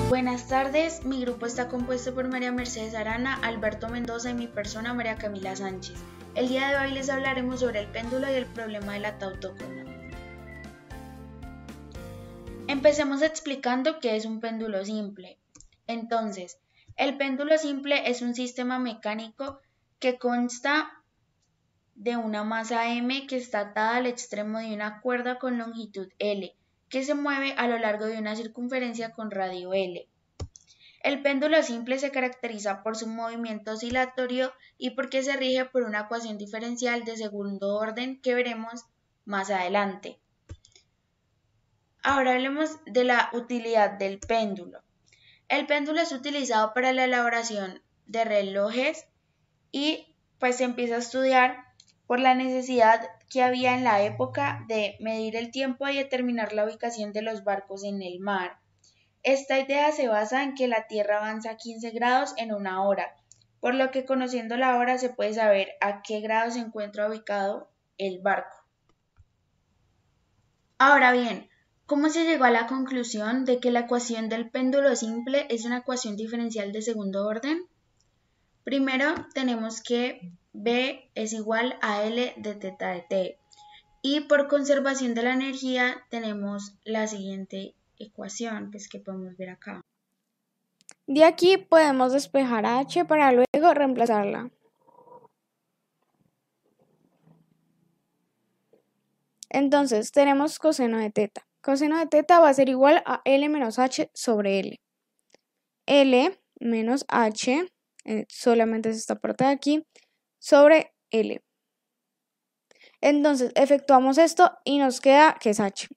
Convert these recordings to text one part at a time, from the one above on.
Buenas tardes, mi grupo está compuesto por María Mercedes Arana, Alberto Mendoza y mi persona María Camila Sánchez. El día de hoy les hablaremos sobre el péndulo y el problema de la tautócona. Empecemos explicando qué es un péndulo simple. Entonces, el péndulo simple es un sistema mecánico que consta de una masa M que está atada al extremo de una cuerda con longitud L, que se mueve a lo largo de una circunferencia con radio L. El péndulo simple se caracteriza por su movimiento oscilatorio y porque se rige por una ecuación diferencial de segundo orden que veremos más adelante. Ahora hablemos de la utilidad del péndulo. El péndulo es utilizado para la elaboración de relojes y pues se empieza a estudiar por la necesidad que había en la época de medir el tiempo y determinar la ubicación de los barcos en el mar. Esta idea se basa en que la Tierra avanza 15 grados en una hora, por lo que conociendo la hora se puede saber a qué grado se encuentra ubicado el barco. Ahora bien, ¿cómo se llegó a la conclusión de que la ecuación del péndulo simple es una ecuación diferencial de segundo orden? Primero tenemos que B es igual a L de teta de T y por conservación de la energía tenemos la siguiente ecuación pues, que podemos ver acá. De aquí podemos despejar a H para luego reemplazarla. Entonces tenemos coseno de teta. Coseno de teta va a ser igual a L menos H sobre L. L menos H, solamente es esta parte de aquí, sobre L. Entonces efectuamos esto y nos queda que es H.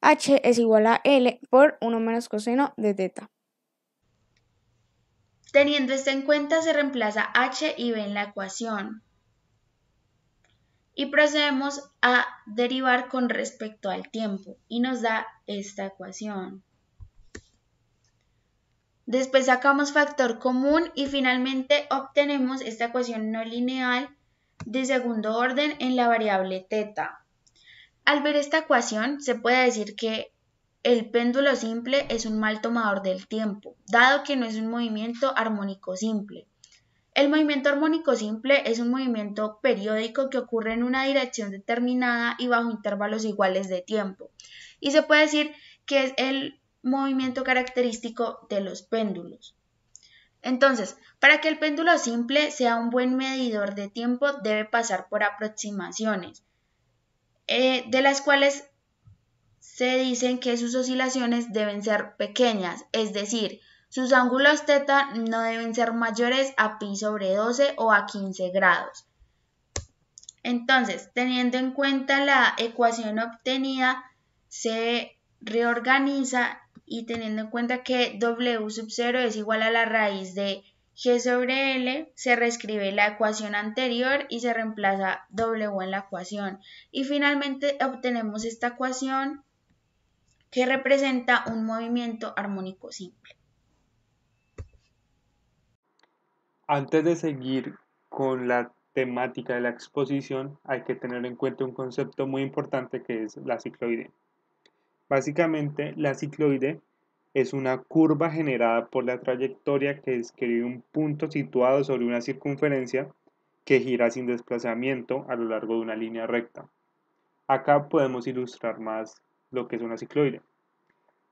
H es igual a L por 1 menos coseno de teta. Teniendo esto en cuenta se reemplaza H y B en la ecuación. Y procedemos a derivar con respecto al tiempo y nos da esta ecuación. Después sacamos factor común y finalmente obtenemos esta ecuación no lineal de segundo orden en la variable teta. Al ver esta ecuación se puede decir que el péndulo simple es un mal tomador del tiempo, dado que no es un movimiento armónico simple. El movimiento armónico simple es un movimiento periódico que ocurre en una dirección determinada y bajo intervalos iguales de tiempo. Y se puede decir que es el movimiento característico de los péndulos. Entonces, para que el péndulo simple sea un buen medidor de tiempo, debe pasar por aproximaciones, de las cuales se dicen que sus oscilaciones deben ser pequeñas, es decir, sus ángulos θ no deben ser mayores a pi sobre 12 o a 15 grados. Entonces, teniendo en cuenta la ecuación obtenida, se reorganiza y teniendo en cuenta que W sub 0 es igual a la raíz de G sobre L, se reescribe la ecuación anterior y se reemplaza W en la ecuación. Y finalmente obtenemos esta ecuación que representa un movimiento armónico simple. Antes de seguir con la temática de la exposición, hay que tener en cuenta un concepto muy importante que es la cicloide. Básicamente, la cicloide es una curva generada por la trayectoria que describe un punto situado sobre una circunferencia que gira sin desplazamiento a lo largo de una línea recta. Acá podemos ilustrar más lo que es una cicloide.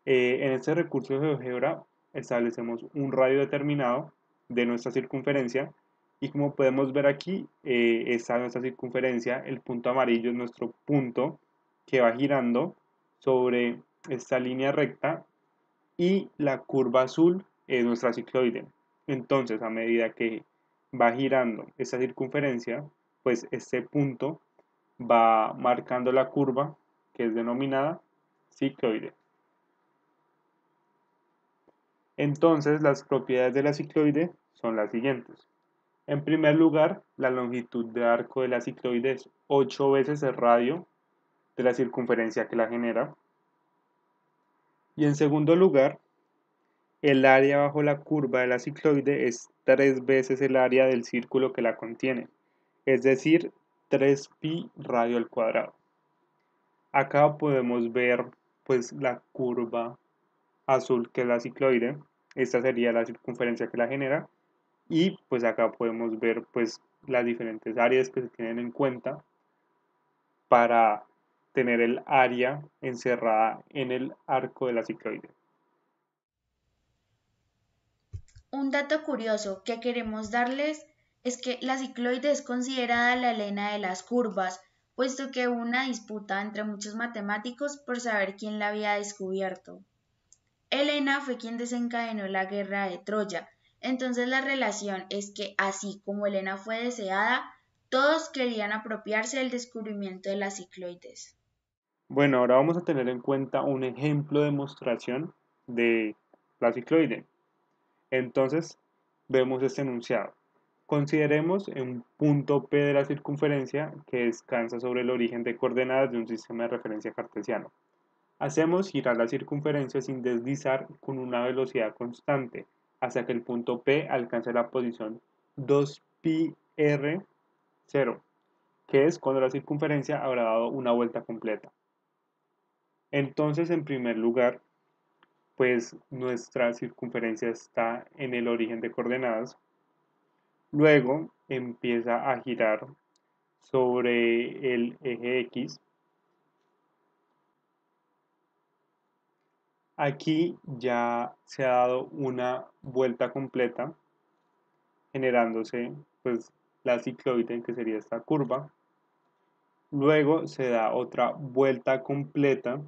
En este recurso de GeoGebra establecemos un radio determinado de nuestra circunferencia y como podemos ver aquí, está nuestra circunferencia, el punto amarillo es nuestro punto que va girando sobre esta línea recta y la curva azul es nuestra cicloide. Entonces, a medida que va girando esta circunferencia, pues este punto va marcando la curva que es denominada cicloide. Entonces, las propiedades de la cicloide son las siguientes. En primer lugar, la longitud de arco de la cicloide es 8 veces el radio de la circunferencia que la genera. Y en segundo lugar, el área bajo la curva de la cicloide es 3 veces el área del círculo que la contiene, es decir, 3pi radio al cuadrado. Acá podemos ver pues la curva azul que es la cicloide esta sería la circunferencia que la genera, y pues acá podemos ver pues las diferentes áreas que se tienen en cuenta para tener el área encerrada en el arco de la cicloide. Un dato curioso que queremos darles es que la cicloide es considerada la Helena de las curvas, puesto que hubo una disputa entre muchos matemáticos por saber quién la había descubierto. Helena fue quien desencadenó la guerra de Troya, entonces la relación es que así como Helena fue deseada, todos querían apropiarse del descubrimiento de las cicloides. Bueno, ahora vamos a tener en cuenta un ejemplo de demostración de la cicloide. Entonces, vemos este enunciado. Consideremos un punto P de la circunferencia que descansa sobre el origen de coordenadas de un sistema de referencia cartesiano. Hacemos girar la circunferencia sin deslizar con una velocidad constante hasta que el punto P alcance la posición 2πr0, que es cuando la circunferencia habrá dado una vuelta completa. Entonces, en primer lugar, pues nuestra circunferencia está en el origen de coordenadas. Luego empieza a girar sobre el eje X. Aquí ya se ha dado una vuelta completa, generándose pues la cicloide, que sería esta curva. Luego se da otra vuelta completa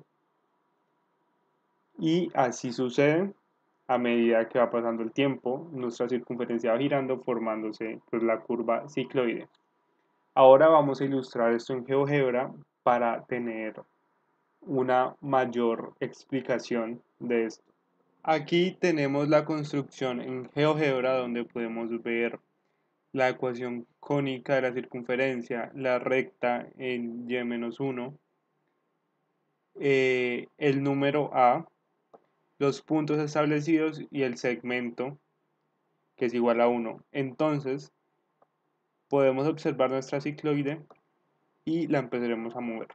y así sucede a medida que va pasando el tiempo. Nuestra circunferencia va girando, formándose pues la curva cicloide. Ahora vamos a ilustrar esto en GeoGebra para tener una mayor explicación de esto. Aquí tenemos la construcción en GeoGebra, donde podemos ver la ecuación cónica de la circunferencia, la recta en y-1, el número A, los puntos establecidos y el segmento, que es igual a 1. Entonces, podemos observar nuestra cicloide y la empezaremos a mover.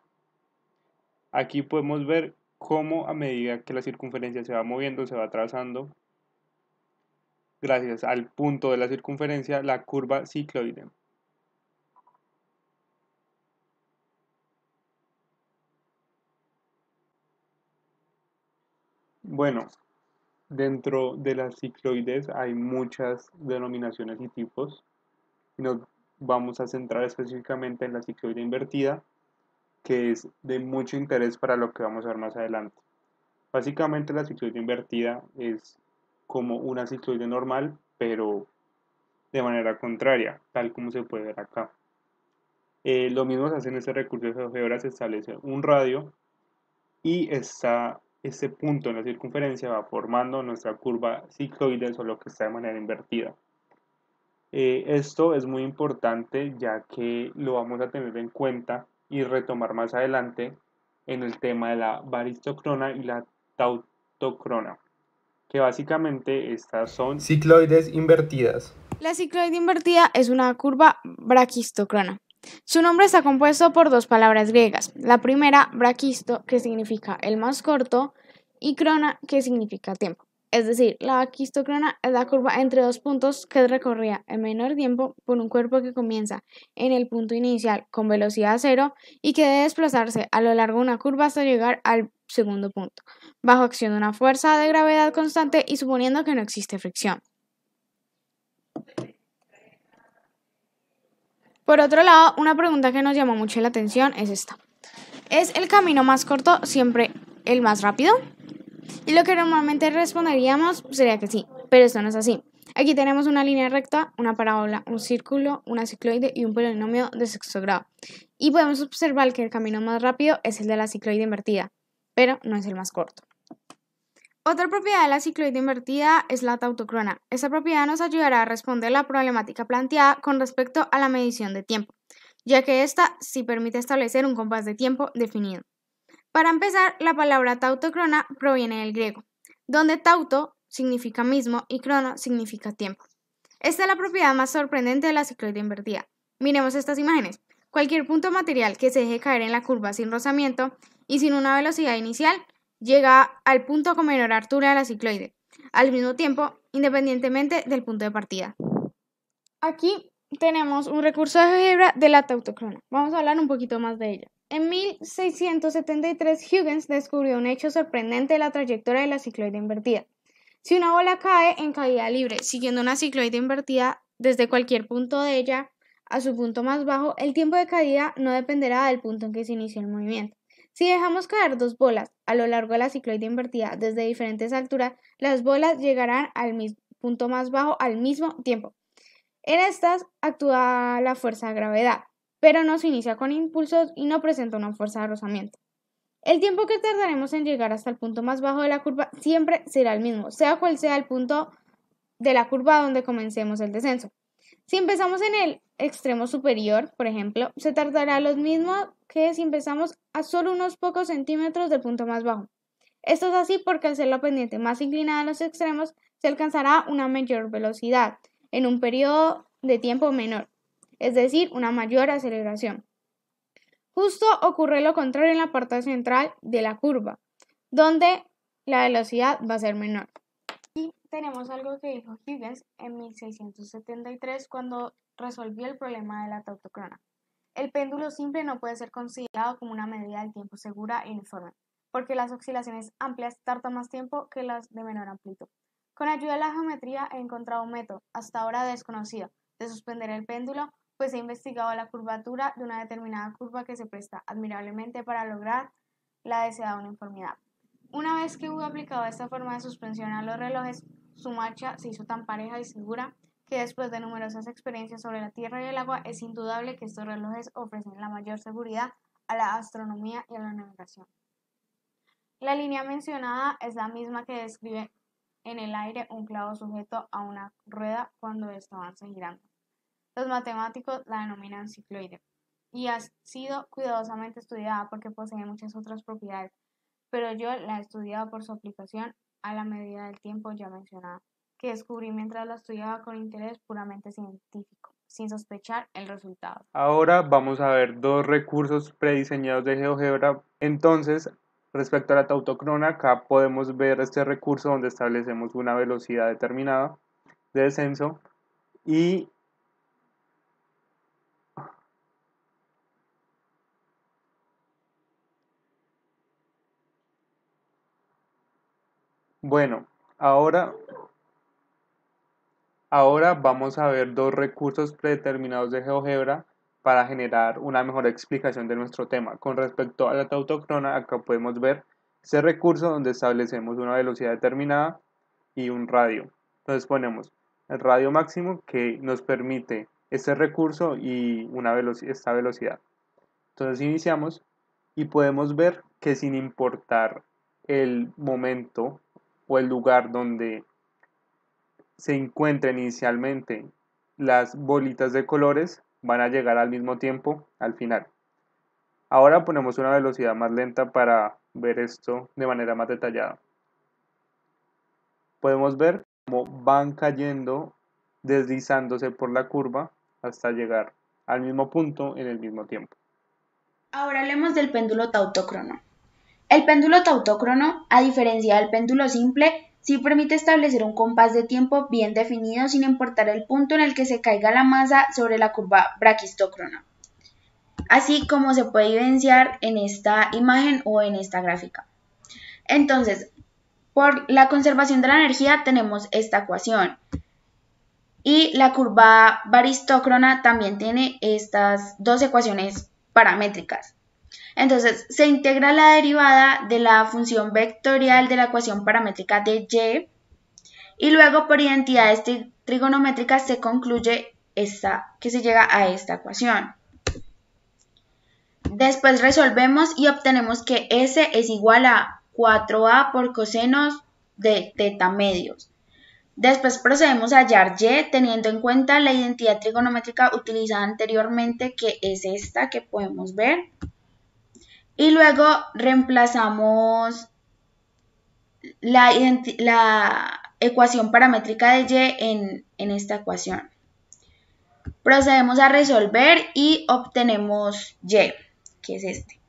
Aquí podemos ver cómo a medida que la circunferencia se va moviendo, se va trazando, gracias al punto de la circunferencia, la curva cicloide. Bueno, dentro de las cicloides hay muchas denominaciones y tipos, y nos vamos a centrar específicamente en la cicloide invertida, que es de mucho interés para lo que vamos a ver más adelante. Básicamente la cicloide invertida es como una cicloide normal, pero de manera contraria, tal como se puede ver acá. Lo mismo se hace en este recurso de GeoGebra, se establece un radio y este punto en la circunferencia va formando nuestra curva cicloide, solo que está de manera invertida. Esto es muy importante, ya que lo vamos a tener en cuenta y retomar más adelante en el tema de la baristocrona y la tautocrona, que básicamente estas son cicloides invertidas. La cicloide invertida es una curva braquistocrona. Su nombre está compuesto por dos palabras griegas. La primera, braquisto, que significa el más corto, y crona, que significa tiempo. Es decir, la braquistocrona es la curva entre dos puntos que recorría en menor tiempo por un cuerpo que comienza en el punto inicial con velocidad cero y que debe desplazarse a lo largo de una curva hasta llegar al segundo punto, bajo acción de una fuerza de gravedad constante y suponiendo que no existe fricción. Por otro lado, una pregunta que nos llamó mucho la atención es esta. ¿Es el camino más corto siempre el más rápido? Y lo que normalmente responderíamos sería que sí, pero esto no es así. Aquí tenemos una línea recta, una parábola, un círculo, una cicloide y un polinomio de sexto grado. Y podemos observar que el camino más rápido es el de la cicloide invertida, pero no es el más corto. Otra propiedad de la cicloide invertida es la tautocrona. Esta propiedad nos ayudará a responder la problemática planteada con respecto a la medición de tiempo, ya que esta sí permite establecer un compás de tiempo definido. Para empezar, la palabra tautocrona proviene del griego, donde tauto significa mismo y crono significa tiempo. Esta es la propiedad más sorprendente de la cicloide invertida. Miremos estas imágenes. Cualquier punto material que se deje caer en la curva sin rozamiento y sin una velocidad inicial llega al punto con menor altura de la cicloide, al mismo tiempo, independientemente del punto de partida. Aquí tenemos un recurso de álgebra de la tautocrona. Vamos a hablar un poquito más de ella. En 1673, Huygens descubrió un hecho sorprendente de la trayectoria de la cicloide invertida. Si una bola cae en caída libre siguiendo una cicloide invertida desde cualquier punto de ella a su punto más bajo, el tiempo de caída no dependerá del punto en que se inició el movimiento. Si dejamos caer dos bolas a lo largo de la cicloide invertida desde diferentes alturas, las bolas llegarán al punto más bajo al mismo tiempo. En estas actúa la fuerza de gravedad, pero no se inicia con impulsos y no presenta una fuerza de rozamiento. El tiempo que tardaremos en llegar hasta el punto más bajo de la curva siempre será el mismo, sea cual sea el punto de la curva donde comencemos el descenso. Si empezamos en el extremo superior, por ejemplo, se tardará lo mismo que si empezamos a solo unos pocos centímetros del punto más bajo. Esto es así porque al ser la pendiente más inclinada en los extremos, se alcanzará una mayor velocidad en un periodo de tiempo menor, es decir, una mayor aceleración. Justo ocurre lo contrario en la parte central de la curva, donde la velocidad va a ser menor. Y tenemos algo que dijo Huygens en 1673 cuando resolvió el problema de la tautocrona. El péndulo simple no puede ser considerado como una medida del tiempo segura e uniforme, porque las oscilaciones amplias tardan más tiempo que las de menor amplitud. Con ayuda de la geometría he encontrado un método, hasta ahora desconocido, de suspender el péndulo, pues he investigado la curvatura de una determinada curva que se presta admirablemente para lograr la deseada uniformidad. Una vez que hubo aplicado esta forma de suspensión a los relojes, su marcha se hizo tan pareja y segura que después de numerosas experiencias sobre la tierra y el agua, es indudable que estos relojes ofrecen la mayor seguridad a la astronomía y a la navegación. La línea mencionada es la misma que describe en el aire un clavo sujeto a una rueda cuando ésta avanza girando. Los matemáticos la denominan cicloide y ha sido cuidadosamente estudiada porque posee muchas otras propiedades, pero yo la he estudiado por su aplicación a la medida del tiempo ya mencionada, que descubrí mientras la estudiaba con interés puramente científico, sin sospechar el resultado. Ahora vamos a ver dos recursos prediseñados de GeoGebra. Entonces, respecto a la tautocrona, acá podemos ver este recurso donde establecemos una velocidad determinada de descenso y bueno, ahora vamos a ver dos recursos predeterminados de GeoGebra para generar una mejor explicación de nuestro tema. Con respecto a la tautocrona, acá podemos ver ese recurso donde establecemos una velocidad determinada y un radio. Entonces ponemos el radio máximo que nos permite este recurso y esta velocidad. Entonces iniciamos y podemos ver que sin importar el momento o el lugar donde se encuentren inicialmente las bolitas de colores, van a llegar al mismo tiempo al final. Ahora ponemos una velocidad más lenta para ver esto de manera más detallada. Podemos ver cómo van cayendo, deslizándose por la curva hasta llegar al mismo punto en el mismo tiempo. Ahora hablemos del péndulo tautócrono. El péndulo tautócrono, a diferencia del péndulo simple, sí permite establecer un compás de tiempo bien definido sin importar el punto en el que se caiga la masa sobre la curva braquistócrona, así como se puede evidenciar en esta imagen o en esta gráfica. Entonces, por la conservación de la energía tenemos esta ecuación y la curva baristócrona también tiene estas dos ecuaciones paramétricas. Entonces, se integra la derivada de la función vectorial de la ecuación paramétrica de y luego por identidades trigonométricas se concluye que se llega a esta ecuación. Después resolvemos y obtenemos que S es igual a 4a por cosenos de teta medios. Después procedemos a hallar Y teniendo en cuenta la identidad trigonométrica utilizada anteriormente, que es esta que podemos ver. Y luego reemplazamos la ecuación paramétrica de Y en esta ecuación. Procedemos a resolver y obtenemos Y, que es este.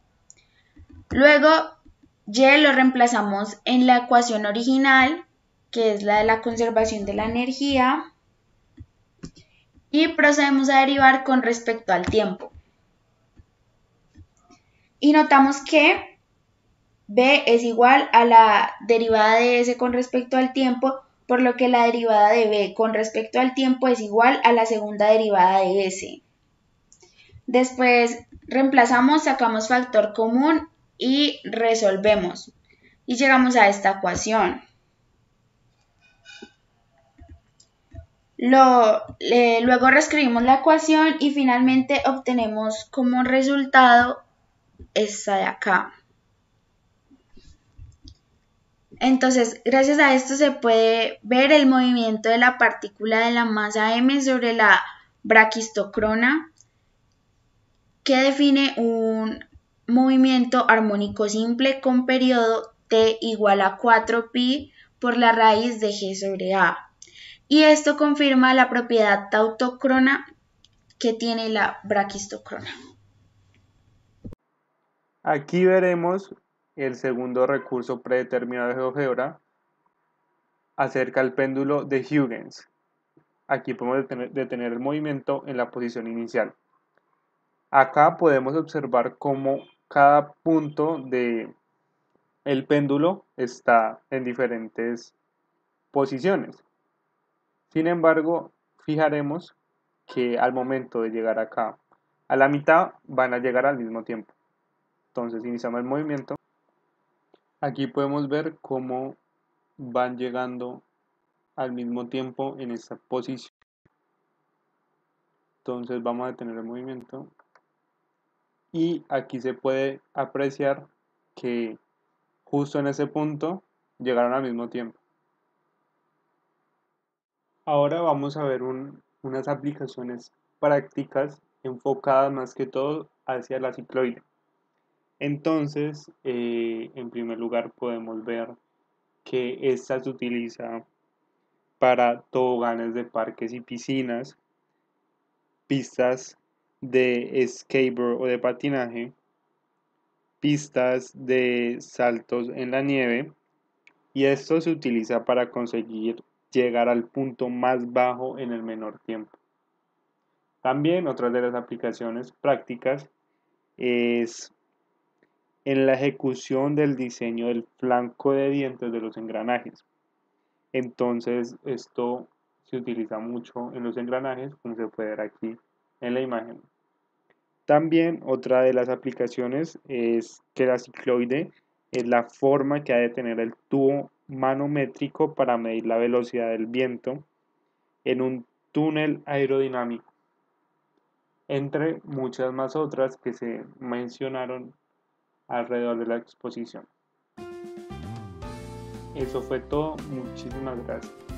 Luego Y lo reemplazamos en la ecuación original, que es la de la conservación de la energía, y procedemos a derivar con respecto al tiempo. Y notamos que B es igual a la derivada de S con respecto al tiempo, por lo que la derivada de B con respecto al tiempo es igual a la segunda derivada de S. Después reemplazamos, sacamos factor común y resolvemos. Y llegamos a esta ecuación. Luego reescribimos la ecuación y finalmente obtenemos como resultado esta de acá. Entonces, gracias a esto se puede ver el movimiento de la partícula de la masa m sobre la braquistocrona, que define un movimiento armónico simple con periodo t igual a 4pi por la raíz de g sobre a. Y esto confirma la propiedad tautocrona que tiene la braquistocrona. Aquí veremos el segundo recurso predeterminado de GeoGebra acerca del péndulo de Huygens. Aquí podemos detener el movimiento en la posición inicial. Acá podemos observar cómo cada punto del péndulo está en diferentes posiciones. Sin embargo, fijaremos que al momento de llegar acá a la mitad van a llegar al mismo tiempo. Entonces iniciamos el movimiento. Aquí podemos ver cómo van llegando al mismo tiempo en esta posición. Entonces vamos a detener el movimiento. Y aquí se puede apreciar que justo en ese punto llegaron al mismo tiempo. Ahora vamos a ver unas aplicaciones prácticas enfocadas más que todo hacia la cicloide. Entonces, en primer lugar podemos ver que esta se utiliza para toboganes de parques y piscinas, pistas de skateboard o de patinaje, pistas de saltos en la nieve, y esto se utiliza para conseguir llegar al punto más bajo en el menor tiempo. También otra de las aplicaciones prácticas es en la ejecución del diseño del flanco de dientes de los engranajes. Entonces esto se utiliza mucho en los engranajes, como se puede ver aquí en la imagen. También otra de las aplicaciones es que la cicloide es la forma que ha de tener el tubo manométrico para medir la velocidad del viento en un túnel aerodinámico, entre muchas más otras que se mencionaron alrededor de la exposición. Eso fue todo, muchísimas gracias.